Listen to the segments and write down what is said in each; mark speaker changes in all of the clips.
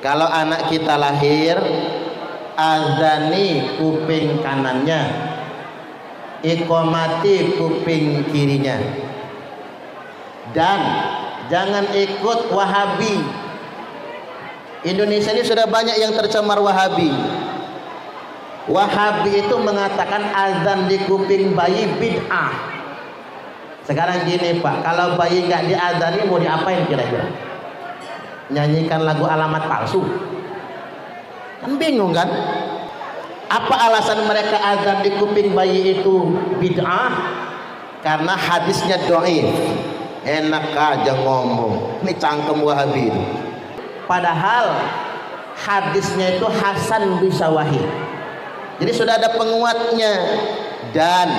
Speaker 1: Kalau anak kita lahir, azani kuping kanannya, iqamati kuping kirinya. Dan jangan ikut Wahabi. Indonesia ini sudah banyak yang tercemar Wahabi. Wahabi itu mengatakan azan di kuping bayi bid'ah. Sekarang gini Pak, kalau bayi nggak diazani mau diapain kira-kira? Nyanyikan lagu alamat palsu? Kan bingung kan? Apa alasan mereka azan di kuping bayi itu bid'ah? Karena hadisnya dhaif. Enak aja ngomong, ini cangkem Wahabi itu. Padahal hadisnya itu Hasan Bisawahi. Jadi sudah ada penguatnya. Dan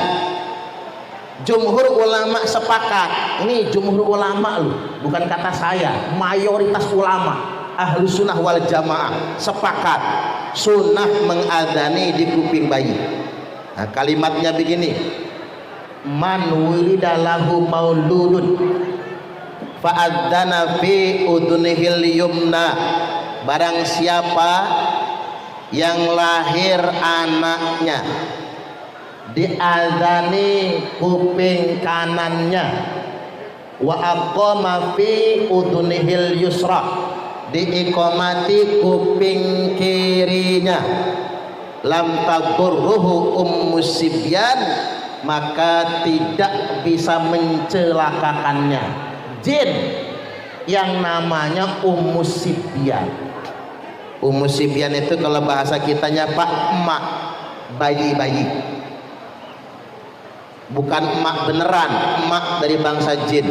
Speaker 1: jumhur ulama sepakat. Ini jumhur ulama loh, bukan kata saya. Mayoritas ulama ahlu sunnah wal jamaah sepakat sunnah mengadzani di kuping bayi. Nah, kalimatnya begini: man wulida lahu mauludun fa'adzana fi udunihil yumna. Barang siapa yang lahir anaknya diadzani kuping kanannya, wa aqama fi udunihil yusra, diiqamati kuping kirinya, lam tadurruhu ummus sibyan, maka tidak bisa mencelakakannya jin yang namanya ummus sibyan. Ummus sibyan itu kalau bahasa kitanya Pak, emak bayi-bayi, bukan emak beneran, emak dari bangsa jin.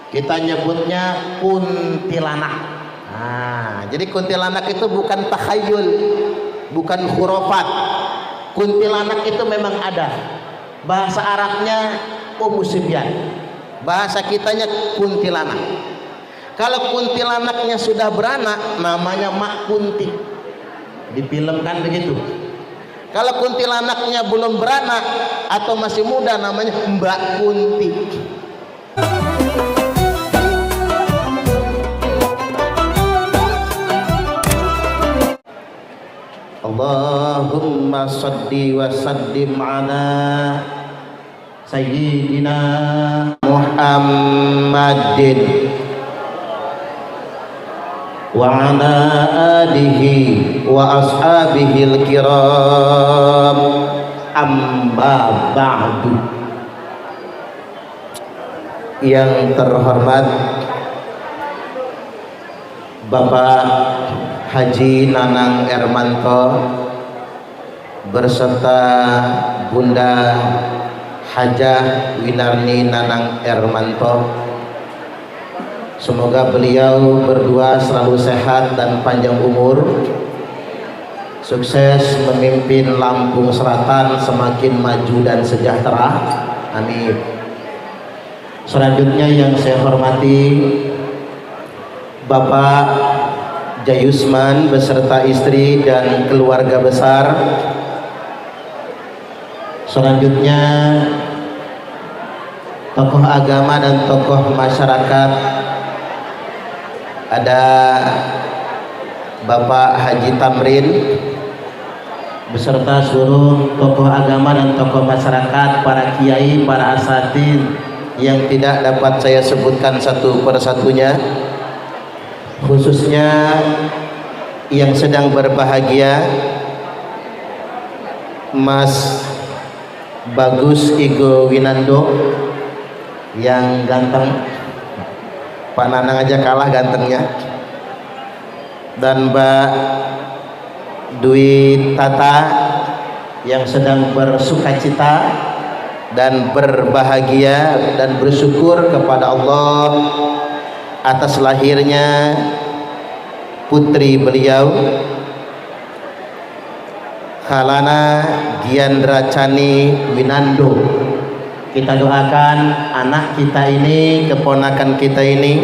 Speaker 1: Kita nyebutnya kuntilanak. Nah, jadi kuntilanak itu bukan takhayul, bukan khurafat. Kuntilanak itu memang ada. Bahasa Arabnya ummus sibyan, bahasa kitanya kuntilanak. Kalau kuntilanaknya sudah beranak, namanya Mak Kunti. Di film kan begitu. Kalau kuntilanaknya belum beranak atau masih muda, namanya Mbak Kunti. Allahumma salli wa sallim ala sayyidina Muhammadin wa ala alihi wa ashabihil kiram, amma ba'du. Yang terhormat Bapak Haji Nanang Ermanto beserta Bunda Hajah Winarni Nanang Ermanto, semoga beliau berdua selalu sehat dan panjang umur, sukses memimpin Lampung Selatan semakin maju dan sejahtera, amin. Selanjutnya yang saya hormati Bapak Jayusman beserta istri dan keluarga besar. Selanjutnya tokoh agama dan tokoh masyarakat, ada Bapak Haji Tamrin beserta seluruh tokoh agama dan tokoh masyarakat, para kiai, para asatidz yang tidak dapat saya sebutkan satu persatunya, khususnya yang sedang berbahagia Mas Bagus Igo Winando yang ganteng, Pak Nanang aja kalah gantengnya, dan Mbak Dwi Tata yang sedang bersukacita dan berbahagia dan bersyukur kepada Allah atas lahirnya putri beliau Khalana Giandra Chani Winando. Kita doakan anak kita ini, keponakan kita ini,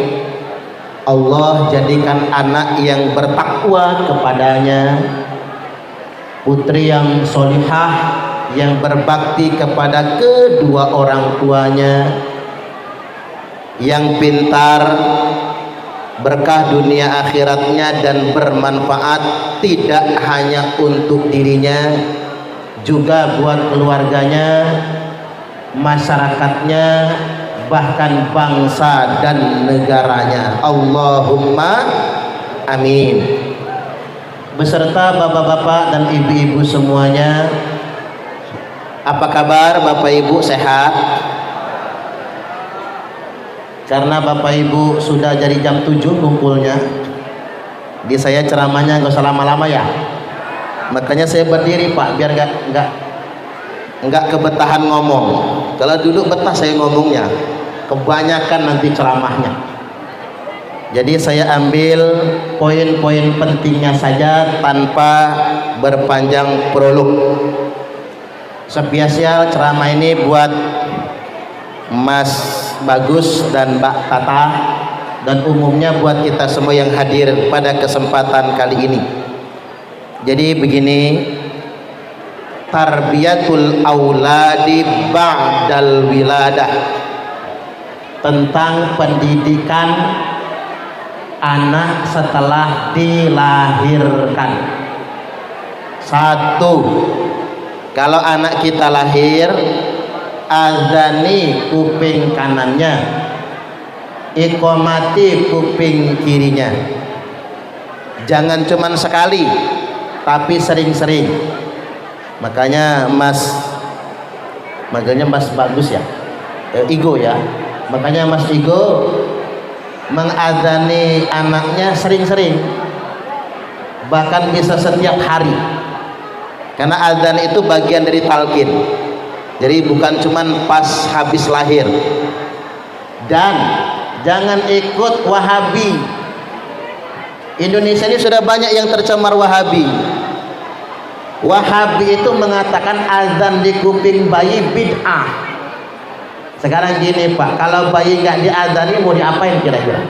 Speaker 1: Allah jadikan anak yang bertakwa kepadanya, putri yang solihah, yang berbakti kepada kedua orang tuanya, yang pintar, berkah dunia akhiratnya dan bermanfaat tidak hanya untuk dirinya, juga buat keluarganya, masyarakatnya, bahkan bangsa dan negaranya. Allahumma amin. Beserta bapak-bapak dan ibu-ibu semuanya, apa kabar Bapak Ibu, sehat? Karena Bapak Ibu sudah jadi jam 7 kumpulnya, di saya ceramahnya nggak usah lama-lama ya, makanya saya berdiri Pak, biar nggak kebetahan ngomong. Kalau duduk betah saya ngomongnya, kebanyakan nanti ceramahnya. Jadi saya ambil poin-poin pentingnya saja tanpa berpanjang prolog. Spesial ceramah ini buat Mas Bagus dan Mbak Tata, dan umumnya buat kita semua yang hadir pada kesempatan kali ini. Jadi begini, tarbiyatul auladi ba'dal wiladah, tentang pendidikan anak setelah dilahirkan. Satu, kalau anak kita lahir, azani kuping kanannya, iqomati kuping kirinya. Jangan cuman sekali, tapi sering-sering. Makanya makanya Mas Bagus ya, Igo ya, makanya Mas Igo mengazani anaknya sering-sering, bahkan bisa setiap hari, karena azan itu bagian dari talqin. Jadi bukan cuman pas habis lahir. Dan jangan ikut Wahabi. Indonesia ini sudah banyak yang tercemar Wahabi. Wahabi itu mengatakan azan di kuping bayi bid'ah. Sekarang gini Pak, kalau bayi nggak diazani mau diapain kira-kira?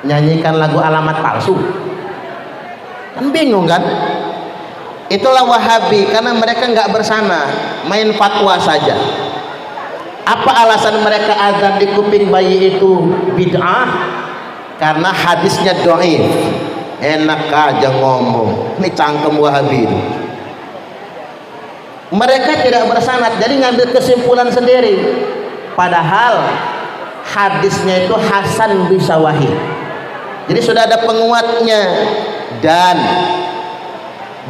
Speaker 1: Nyanyikan lagu alamat palsu? Kan bingung kan? Itulah Wahabi, karena mereka nggak bersana, main fatwa saja. Apa alasan mereka azan di kuping bayi itu bid'ah? Karena hadisnya dhaif. Enak aja ngomong, ini cangkem Wahabi itu. Mereka tidak bersanad, jadi ngambil kesimpulan sendiri. Padahal hadisnya itu Hasan Bisawahid. Jadi sudah ada penguatnya, dan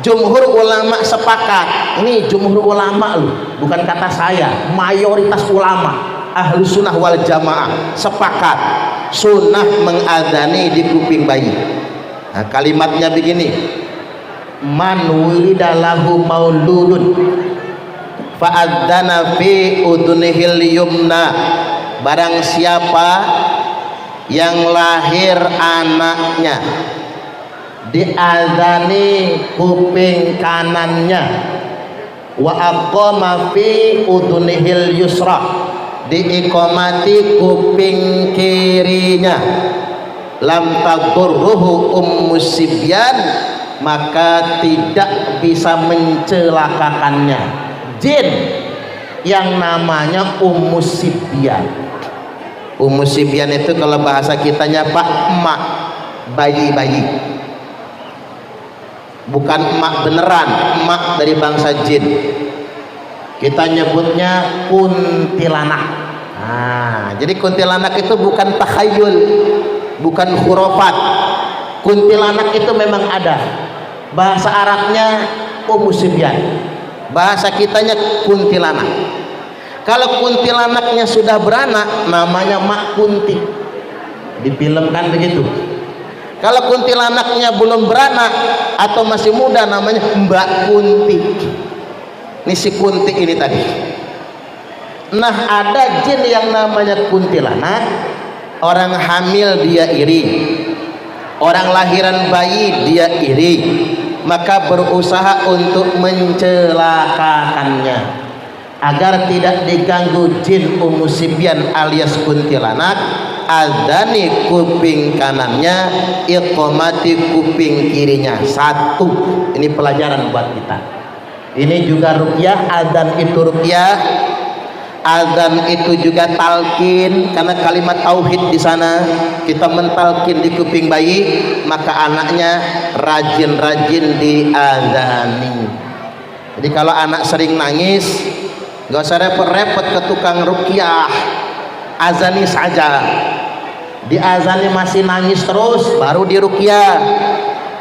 Speaker 1: jumhur ulama sepakat. Ini jumhur ulama loh, bukan kata saya, mayoritas ulama ahlu sunnah wal jamaah sepakat sunnah mengadani di kuping bayi. Nah, kalimatnya begini, man wulida lahu mauludun fa'adzana fi udunihil yumna, barang siapa yang lahir anaknya diazani kuping kanannya, wa aqama fi udunihil yusra, diiqamati kuping kirinya, lam tadurruhu ummus sibyan, maka tidak bisa mencelakakannya jin yang namanya ummus sibyan. Ummus sibyan itu kalau bahasa kitanya Pak, emak bayi-bayi, bukan emak beneran, emak dari bangsa jin. Kita nyebutnya kuntilanak. Nah, jadi kuntilanak itu bukan takhayul, bukan khurafat. Kuntilanak itu memang ada. Bahasa Arabnya umusibyan, bahasa kitanya kuntilanak. Kalau kuntilanaknya sudah beranak, namanya Mak Kunti. Difilmkan begitu. Kalau kuntilanaknya belum beranak atau masih muda, namanya Mbak Kunti. Ini si Kunti ini tadi. Nah, ada jin yang namanya kuntilanak. Orang hamil dia iri, orang lahiran bayi dia iri, maka berusaha untuk mencelakakannya agar tidak diganggu jin umusibyan alias kuntilanak. Adani kuping kanannya, iqomati kuping kirinya. Satu, ini pelajaran buat kita. Ini juga ruqyah, adzan itu ruqyah. Azan itu juga talqin, karena kalimat tauhid di sana kita mentalkin di kuping bayi, maka anaknya rajin-rajin diazani. Jadi kalau anak sering nangis, gak usah repot-repot ke tukang ruqyah, azani saja. Diazani masih nangis terus, baru diruqyah.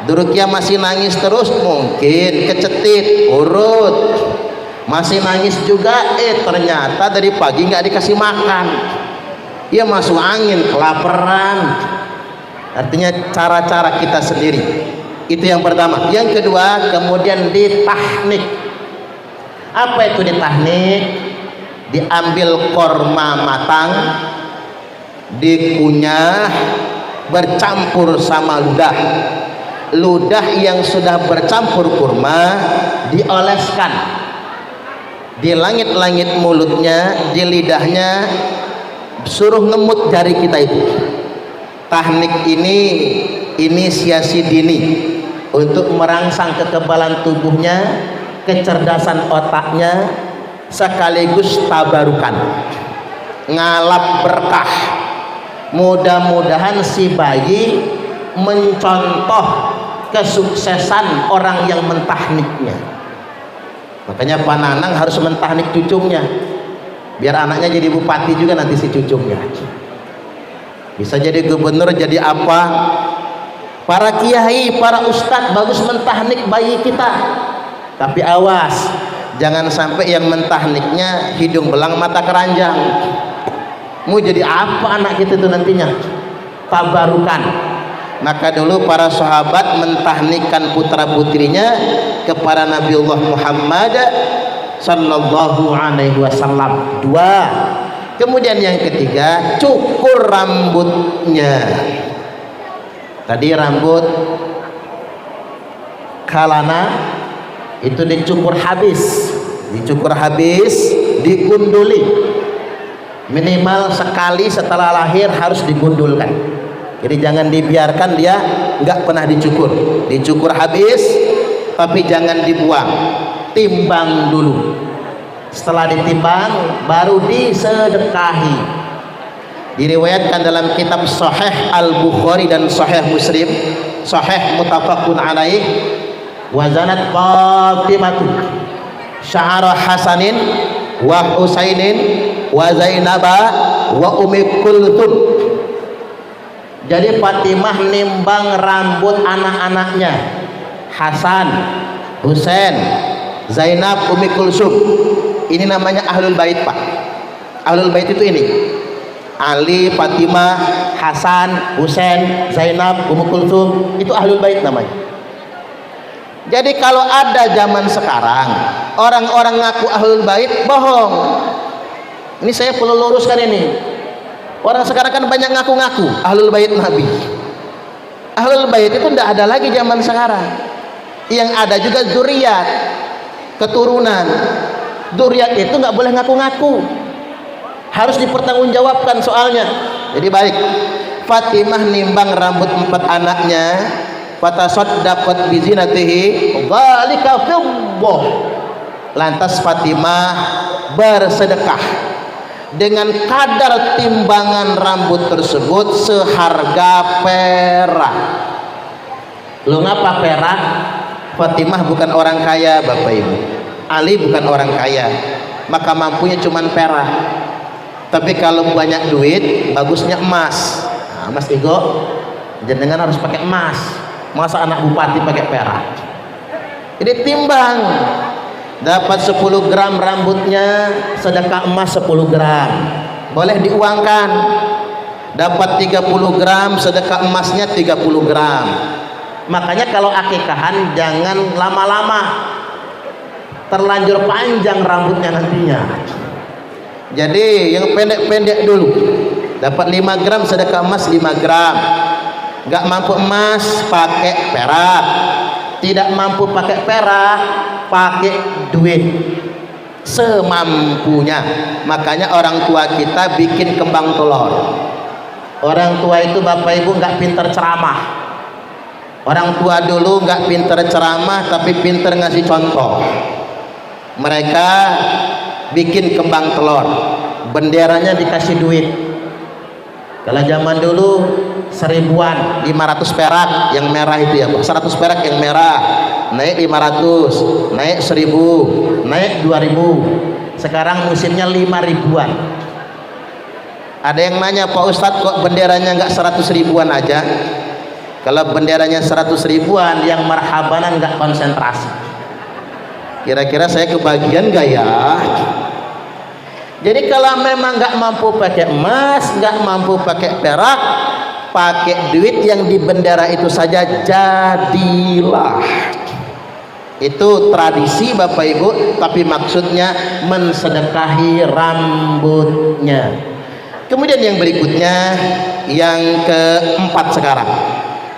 Speaker 1: Diruqyah masih nangis terus, mungkin kecetit, urut. Masih nangis juga, ternyata dari pagi nggak dikasih makan, ia masuk angin, kelaparan. Artinya cara-cara kita sendiri. Itu yang pertama. Yang kedua, kemudian ditahnik. Apa itu ditahnik? Diambil korma matang, dikunyah, bercampur sama ludah. Ludah yang sudah bercampur kurma dioleskan di langit-langit mulutnya, di lidahnya, suruh ngemut jari kita itu. Tahnik ini inisiasi dini untuk merangsang kekebalan tubuhnya, kecerdasan otaknya, sekaligus tabarukan, ngalap berkah. Mudah-mudahan si bayi mencontoh kesuksesan orang yang mentahniknya. Makanya Pak Nanang harus mentahnik cucunya, biar anaknya jadi bupati juga nanti si cucunya. Bisa jadi gubernur, jadi apa. Para kiai, para ustadz bagus mentahnik bayi kita. Tapi awas, jangan sampai yang mentahniknya hidung belang mata keranjang. Mau jadi apa anak kita itu nantinya? Tabarukan. Maka dulu para sahabat mentahnikkan putra putrinya kepada Nabiullah Muhammad sallallahu alaihi wasallam. 2. Kemudian yang ketiga, cukur rambutnya. Tadi rambut kalana itu dicukur habis, digunduli. Minimal sekali setelah lahir harus digundulkan. Jadi jangan dibiarkan dia nggak pernah dicukur habis, tapi jangan dibuang, timbang dulu. Setelah ditimbang baru disedekahi. Diriwayatkan dalam kitab Sahih Al-Bukhari dan Sahih Muslim, Sahih muttafaqun alaih, wazanat Fatimatu sya'ara Hasanin wa Husainin wa Zainaba wa Ummi Kulthum. Jadi Fatimah nimbang rambut anak-anaknya, Hasan, Husain, Zainab, Ummi Kulsum. Ini namanya Ahlul Bait, Pak. Ahlul Bait itu ini Ali, Fatimah, Hasan, Husain, Zainab, Ummi Kulsum. Itu Ahlul Bait namanya. Jadi kalau ada zaman sekarang orang-orang ngaku Ahlul Bait, bohong. Ini saya perlu luruskan ini. Orang sekarang kan banyak ngaku-ngaku Ahlul Bait Nabi. Ahlul Bait itu tidak ada lagi zaman sekarang. Yang ada juga dzurriyyat, keturunan. Dzurriyyat itu nggak boleh ngaku-ngaku, harus dipertanggungjawabkan soalnya. Jadi baik, Fatimah nimbang rambut 4 anaknya, fatasaddaqat bi zinatihi dzalika fiddah. Lantas Fatimah bersedekah dengan kadar timbangan rambut tersebut seharga perak. Lu ngapa perak? Fatimah bukan orang kaya, Bapak Ibu. Ali bukan orang kaya, maka mampunya cuman perak. Tapi kalau banyak duit, bagusnya emas. Nah, Mas Igo, jenengan harus pakai emas. Masa anak bupati pakai perak? Jadi timbang. Dapat 10 gram rambutnya, sedekah emas 10 gram, boleh diuangkan. Dapat 30 gram, sedekah emasnya 30 gram. Makanya kalau akikahan jangan lama-lama, terlanjur panjang rambutnya nantinya. Jadi yang pendek-pendek dulu. Dapat 5 gram, sedekah emas 5 gram. Gak mampu emas, pakai perak. Tidak mampu pakai perak, pakai duit semampunya. Makanya orang tua kita bikin kembang telur. Orang tua itu Bapak Ibu nggak pinter ceramah. Orang tua dulu nggak pinter ceramah, tapi pinter ngasih contoh. Mereka bikin kembang telur, benderanya dikasih duit. Kalau zaman dulu 1000-an, 500 perak yang merah itu ya Pak, 100 perak yang merah, naik 500, naik 1000, naik 2000. Sekarang musimnya 5000-an. Ada yang nanya, Pak Ustadz kok benderanya nggak 100 ribuan aja? Kalau benderanya 100 ribuan, yang marhabanan nggak konsentrasi. Kira-kira saya kebagian nggak ya? Jadi kalau memang nggak mampu pakai emas, nggak mampu pakai perak, pakai duit yang di bendera itu saja jadilah. Itu tradisi Bapak Ibu, tapi maksudnya mensedekahi rambutnya. Kemudian yang berikutnya, yang keempat sekarang,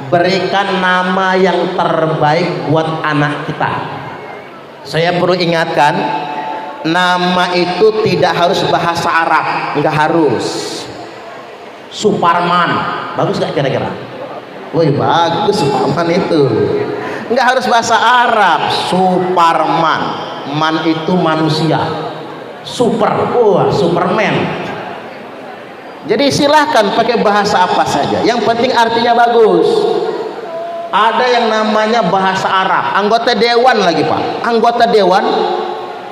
Speaker 1: berikan nama yang terbaik buat anak kita. Saya perlu ingatkan, nama itu tidak harus bahasa Arab, nggak harus. Suparman, bagus nggak kira-kira? Woi bagus Suparman itu. Nggak harus bahasa Arab. Suparman, man itu manusia, super, wah Superman. Jadi silahkan pakai bahasa apa saja, yang penting artinya bagus. Ada yang namanya bahasa Arab, anggota dewan lagi Pak, anggota dewan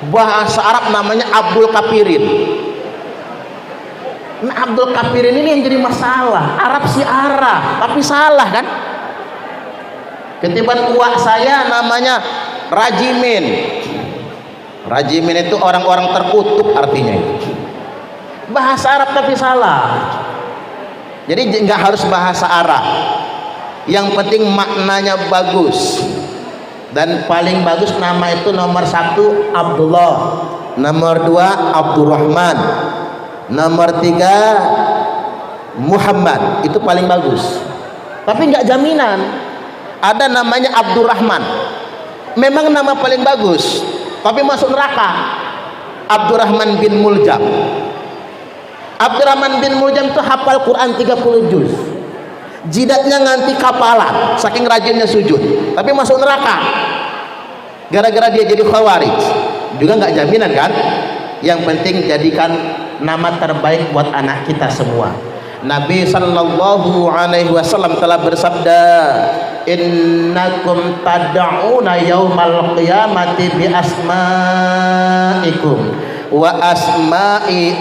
Speaker 1: bahasa Arab namanya Abdul Kafirin. Nah Abdul Kafirin ini yang jadi masalah. Arab sih Arab, tapi salah kan? Ketiban uak saya namanya Rajimin. Rajimin itu orang-orang terkutuk artinya itu. Bahasa Arab tapi salah. Jadi nggak harus bahasa Arab, yang penting maknanya bagus. Dan paling bagus nama itu nomor 1 Abdullah, nomor 2 Abdurrahman, nomor 3 Muhammad. Itu paling bagus. Tapi nggak jaminan. Ada namanya Abdurrahman, memang nama paling bagus, tapi masuk neraka. Abdurrahman bin Muljam. Abdurrahman bin Muljam itu hafal Quran 30 juz, jidatnya nganti kapalan saking rajinnya sujud, tapi masuk neraka gara-gara dia jadi khawarij. Juga nggak jaminan kan. Yang penting jadikan nama terbaik buat anak kita semua. Nabi sallallahu alaihi wasallam telah bersabda, innakum tad'una yaumal qiyamati bi asma'ikum wa asma'i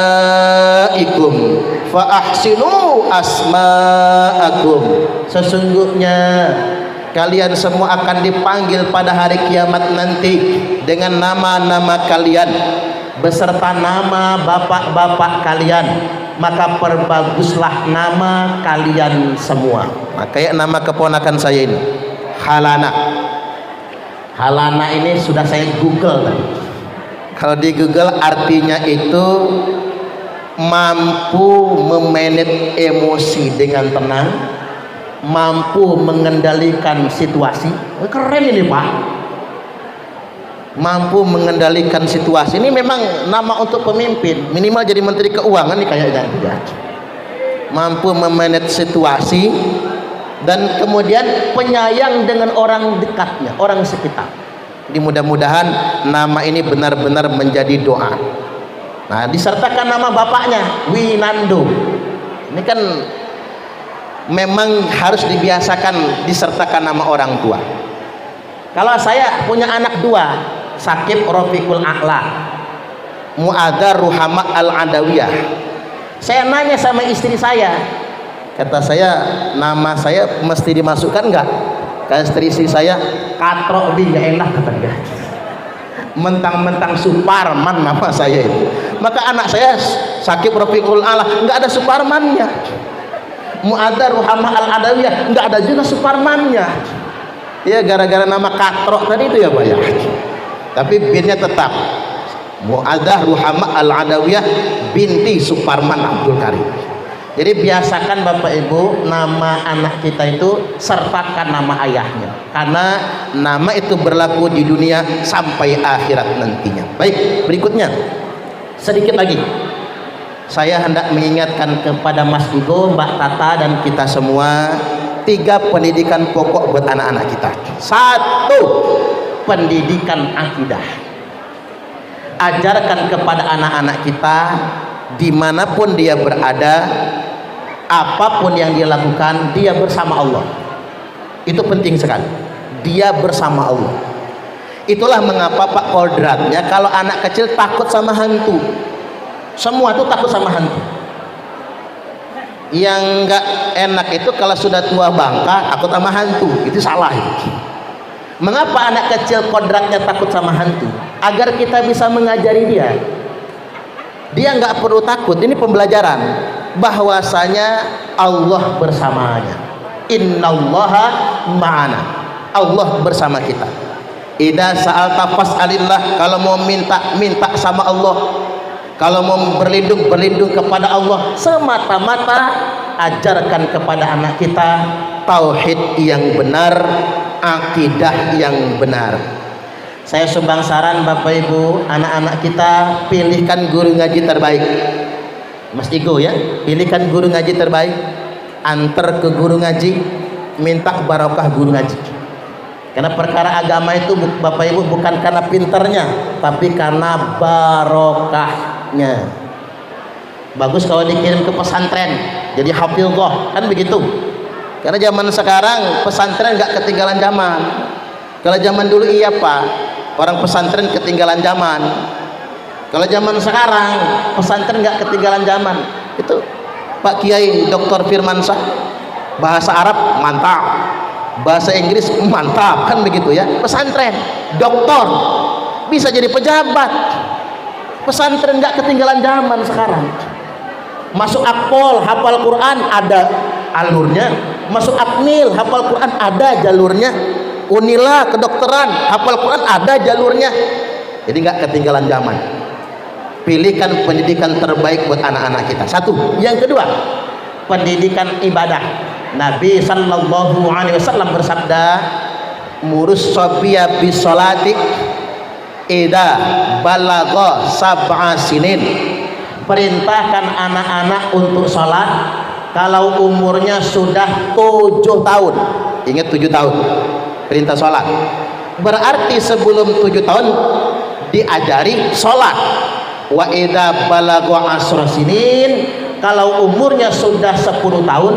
Speaker 1: abaikum fa ahsinu asma'akum. Sesungguhnya kalian semua akan dipanggil pada hari kiamat nanti dengan nama-nama kalian beserta nama bapak-bapak kalian, maka perbaguslah nama kalian semua. Nah, kayak nama keponakan saya ini, Halana. Halana ini sudah saya Google tadi. Kalau di Google artinya itu mampu memanage emosi dengan tenang, mampu mengendalikan situasi. Keren ini Pak, mampu mengendalikan situasi. Ini memang nama untuk pemimpin, minimal jadi menteri keuangan nih kayaknya. Mampu memanage situasi dan kemudian penyayang dengan orang dekatnya, orang sekitar. Jadi mudah-mudahan nama ini benar-benar menjadi doa. Nah, disertakan nama bapaknya Winando. Ini kan memang harus dibiasakan disertakan nama orang tua. Kalau saya punya anak 2, Sakib Rofiqul A'la, Mu'adzar Ruhama Al-Adawiyah. Saya nanya sama istri saya, kata saya, nama saya mesti dimasukkan enggak? Kata istri saya, katrok bi enggak enak kata dia. Mentang-mentang Suparman nama saya itu. Maka anak saya Sakib Rofiqul A'la enggak ada Suparmannya. Mu'adzar Ruhama Al-Adawiyah enggak ada juga Suparmannya. Ya gara-gara nama katrok tadi itu ya Pak ya. Tapi binnya tetap Mu'adzar Ruhama Al-Adawiyah binti Suparman Abdul Karim. Jadi biasakan Bapak Ibu nama anak kita itu sertakan nama ayahnya, karena nama itu berlaku di dunia sampai akhirat nantinya. Baik, berikutnya sedikit lagi saya hendak mengingatkan kepada Mas Igo, Mbak Tata dan kita semua 3 pendidikan pokok buat anak-anak kita. 1, pendidikan akidah. ajarkan kepada anak-anak kita dimanapun dia berada, apapun yang dia lakukan, dia bersama Allah. Itu penting sekali, dia bersama Allah. Itulah mengapa Pak kodratnya kalau anak kecil takut sama hantu. Semua tuh takut sama hantu. Yang nggak enak itu kalau sudah tua bangka takut sama hantu, itu salah itu. Mengapa anak kecil kodratnya takut sama hantu? Agar kita bisa mengajari dia. Dia nggak perlu takut. Ini pembelajaran bahwasanya Allah bersamanya. Innallaha ma'ana. Allah bersama kita. Idza sa'alta fas'alillah. Kalau mau minta, minta sama Allah. Kalau mau berlindung, berlindung kepada Allah. Semata-mata ajarkan kepada anak kita tauhid yang benar, akidah yang benar. Saya sumbang saran Bapak Ibu, anak-anak kita pilihkan guru ngaji terbaik. Mas Igo ya, pilihkan guru ngaji terbaik, antar ke guru ngaji, minta barokah guru ngaji. Karena perkara agama itu Bapak Ibu bukan karena pinternya, tapi karena barokahnya. Bagus kalau dikirim ke pesantren jadi hafizah, kan begitu. Karena zaman sekarang pesantren nggak ketinggalan zaman. Kalau zaman dulu iya Pak, orang pesantren ketinggalan zaman. Kalau zaman sekarang pesantren nggak ketinggalan zaman. Itu Pak Kiai Dr. Firmansyah, bahasa Arab mantap, bahasa Inggris mantap, kan begitu ya. Pesantren, doktor, bisa jadi pejabat. Pesantren nggak ketinggalan zaman sekarang. Masuk akpol, hafal Quran ada alurnya. Masuk akmil, hafal Quran ada jalurnya. Unila kedokteran, hafal Quran ada jalurnya. Jadi nggak ketinggalan zaman. Pilihkan pendidikan terbaik buat anak-anak kita. Satu. Yang kedua, pendidikan ibadah. Nabi sallallahu alaihi wasallam bersabda, murus sabiya bisolati idza balagha sab'a sinin. Perintahkan anak-anak untuk sholat kalau umurnya sudah 7 tahun. Ingat 7 tahun perintah sholat. Berarti sebelum 7 tahun diajari sholat. Wa idza balagha asra sinin, kalau umurnya sudah 10 tahun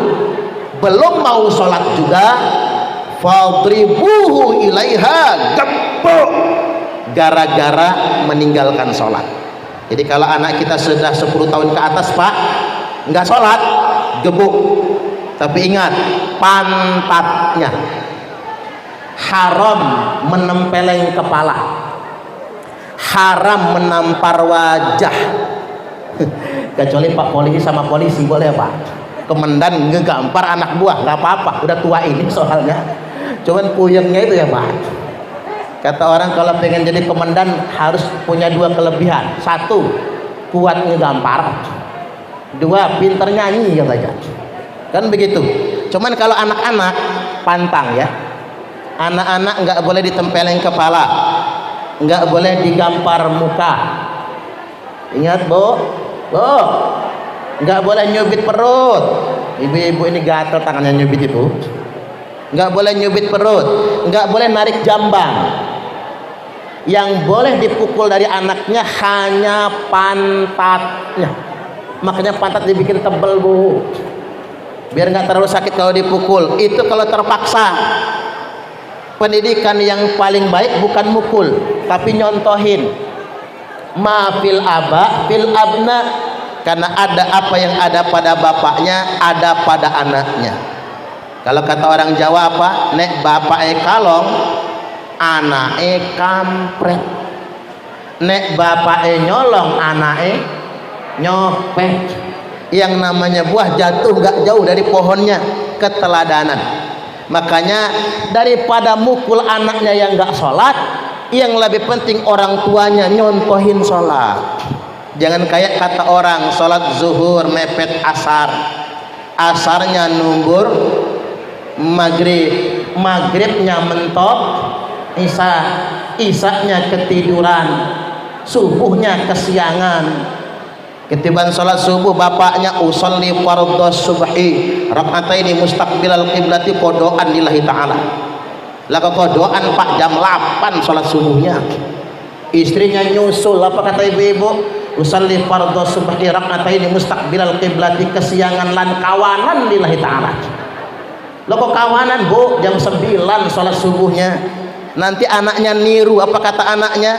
Speaker 1: belum mau sholat juga, fadribuhu ilaiha, gempuk gara-gara meninggalkan sholat. Jadi kalau anak kita sudah 10 tahun ke atas Pak nggak sholat, gebuk. Tapi ingat, pantatnya haram menempeleng kepala, haram menampar wajah. Kecuali Pak polisi sama polisi boleh Pak. Komandan ngegampar anak buah nggak apa-apa, udah tua ini soalnya. Cuman puyengnya itu ya Pak. Kata orang kalau pengen jadi komandan harus punya 2 kelebihan. 1, kuat ngegampar. 2, pinter nyanyi katanya. Kan begitu. Cuman kalau anak-anak pantang ya. Anak-anak nggak boleh ditempeleng kepala, nggak boleh digampar muka. Ingat Bu, nggak boleh nyubit perut. Ibu-ibu ini gatel tangannya nyubit itu. Nggak boleh nyubit perut, nggak boleh narik jambang. Yang boleh dipukul dari anaknya hanya pantatnya. Makanya pantat dibikin tebel Bu, biar nggak terlalu sakit kalau dipukul. Itu kalau terpaksa. Pendidikan yang paling baik bukan mukul, tapi nyontohin. Ma fil aba fil abna, karena ada apa yang ada pada bapaknya ada pada anaknya. Kalau kata orang Jawa apa? Nek bapake kalong, anake kampret. Nek bapake nyolong, anake nyopet. Yang namanya buah jatuh nggak jauh dari pohonnya, keteladanan. Makanya daripada mukul anaknya yang nggak sholat, yang lebih penting orang tuanya nyontohin sholat. Jangan kayak kata orang sholat zuhur mepet asar, asarnya numbur maghrib, maghribnya mentok isya, isyanya ketiduran, subuhnya kesiangan. Ketiban sholat subuh bapaknya usolli fardhu subhi rakataini mustaqbilal qiblati, kodoan lillahi ta'ala. Lah kodoan Pak jam 8 sholat subuhnya. istrinya nyusul, apa kata ibu-ibu? Usalli fardhu subhi rak'ataini mustaqbilal qiblati, kesiangan lan kawanan lillahi ta'ala. Lo kok kawanan bu, jam 9 sholat subuhnya, nanti anaknya niru, apa kata anaknya?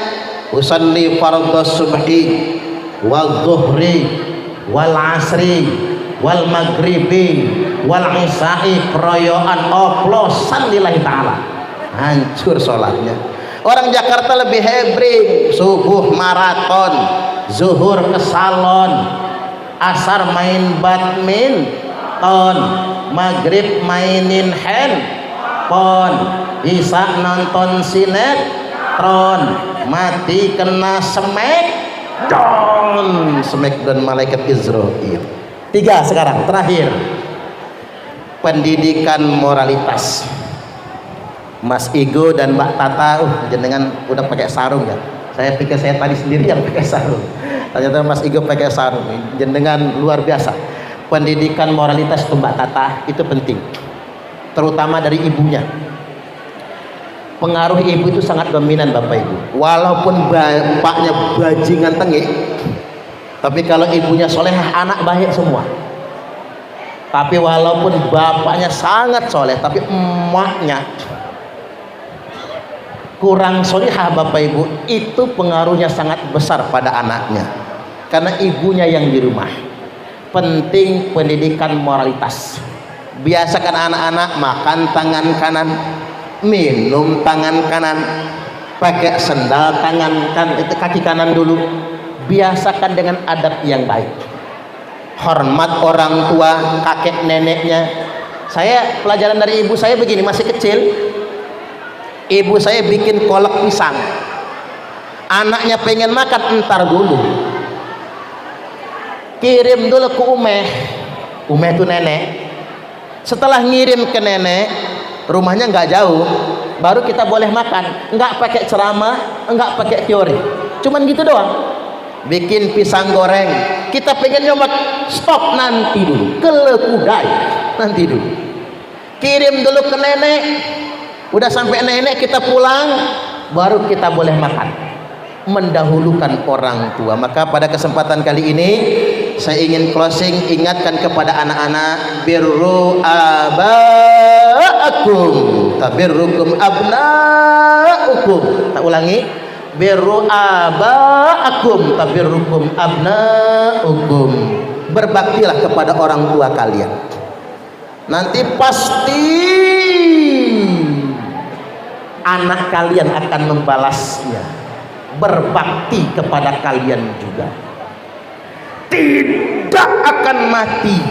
Speaker 1: Usalli fardhu subhi wal zuhri wal asri wal maghribi wal isya'i, keroyokan oplosan lillahi ta'ala, hancur sholatnya. Orang Jakarta lebih hebring, subuh maraton, zuhur ke salon, asar main badminton, maghrib mainin handphone, isya nonton sinetron, mati kena smackdown malaikat Israel. 3 sekarang terakhir, pendidikan moralitas. Mas Igo dan Mbak Tata, jenengan udah pakai sarung ya? Saya pikir saya tadi sendiri yang pakai sarung, ternyata Mas Igo pakai sarung. Jenengan luar biasa. Pendidikan moralitas itu Mbak Tata itu penting, terutama dari ibunya. Pengaruh ibu itu sangat dominan Bapak Ibu. Walaupun bapaknya bajingan tengik, tapi kalau ibunya solehah, anak baik semua. Tapi walaupun bapaknya sangat soleh, tapi emaknya kurang solehah Bapak Ibu, itu pengaruhnya sangat besar pada anaknya. Karena ibunya yang di rumah. Penting pendidikan moralitas. Biasakan anak-anak makan tangan kanan, minum tangan kanan, pakai sendal tangan kan, itu kaki kanan dulu. Biasakan dengan adab yang baik, hormat orang tua, kakek neneknya. Saya pelajaran dari ibu saya begini, masih kecil ibu saya bikin kolak pisang, anaknya pengen makan, entar dulu, kirim dulu ke Umeh itu nenek. Setelah ngirim ke nenek, rumahnya nggak jauh, baru kita boleh makan. Nggak pakai ceramah, nggak pakai teori, cuman gitu doang. Bikin pisang goreng, kita pengen nyoba, stop, nanti dulu, kelekudai, nanti dulu. Kirim dulu ke nenek, udah sampai nenek kita pulang, baru kita boleh makan. Mendahulukan orang tua. Maka pada kesempatan kali ini saya ingin closing, ingatkan kepada anak-anak, birru abaakum tabirrukum abnaukum. Tak ulangi, birru abaakum tabirrukum abnaukum. Berbaktilah kepada orang tua kalian, nanti pasti anak kalian akan membalasnya, berbakti kepada kalian juga. Tidak akan mati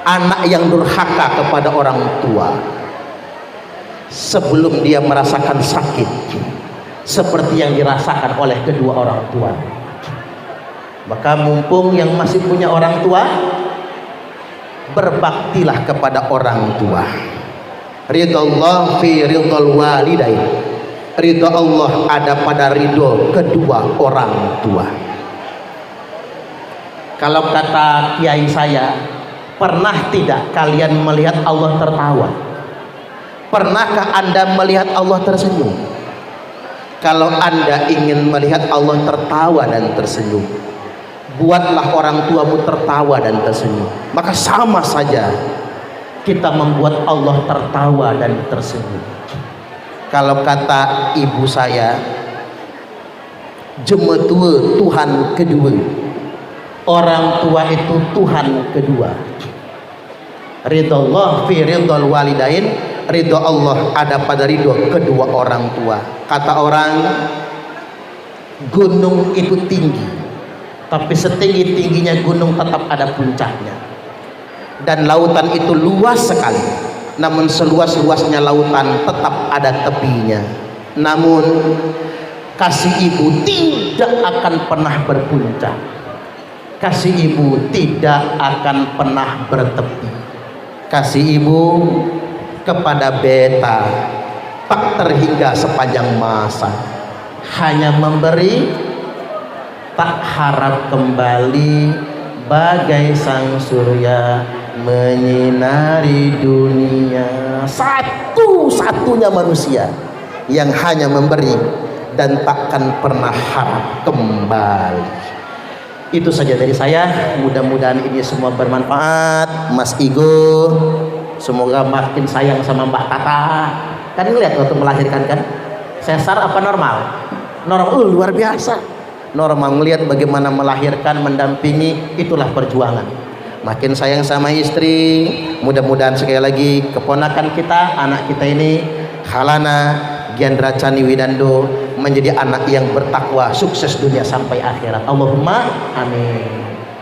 Speaker 1: anak yang durhaka kepada orang tua sebelum dia merasakan sakit seperti yang dirasakan oleh kedua orang tua. Maka mumpung yang masih punya orang tua, berbaktilah kepada orang tua. Ridallah fi ridal walidain, ridha Allah ada pada ridho kedua orang tua. Kalau kata kiai saya, pernah tidak kalian melihat Allah tertawa? Pernahkah Anda melihat Allah tersenyum? Kalau Anda ingin melihat Allah tertawa dan tersenyum, buatlah orang tuamu tertawa dan tersenyum. Maka sama saja kita membuat Allah tertawa dan tersenyum. Kalau kata ibu saya, jemetua Tuhan kedua, orang tua itu Tuhan kedua. Ridallah fi ridal walidain, ridho Allah ada pada ridho kedua orang tua. Kata orang, gunung itu tinggi, tapi setinggi-tingginya gunung tetap ada puncaknya. Dan lautan itu luas sekali, namun seluas-luasnya lautan tetap ada tepinya. Namun kasih ibu tidak akan pernah berpuncak, kasih ibu tidak akan pernah bertepi. Kasih ibu kepada beta tak terhingga sepanjang masa, hanya memberi, tak harap kembali, bagai sang surya menyinari dunia. Satu-satunya manusia yang hanya memberi dan takkan pernah harap kembali. Itu saja dari saya, mudah-mudahan ini semua bermanfaat. Mas Igo semoga makin sayang sama Mbak Tata. Kan ngeliat waktu melahirkan kan, sesar apa normal? Normal, luar biasa. Normal, melihat bagaimana melahirkan, mendampingi, itulah perjuangan. Makin sayang sama istri, mudah-mudahan sekali lagi keponakan kita, anak kita ini Khalana Giandra Chani Widando menjadi anak yang bertakwa, sukses dunia sampai akhirat. Allahumma amin.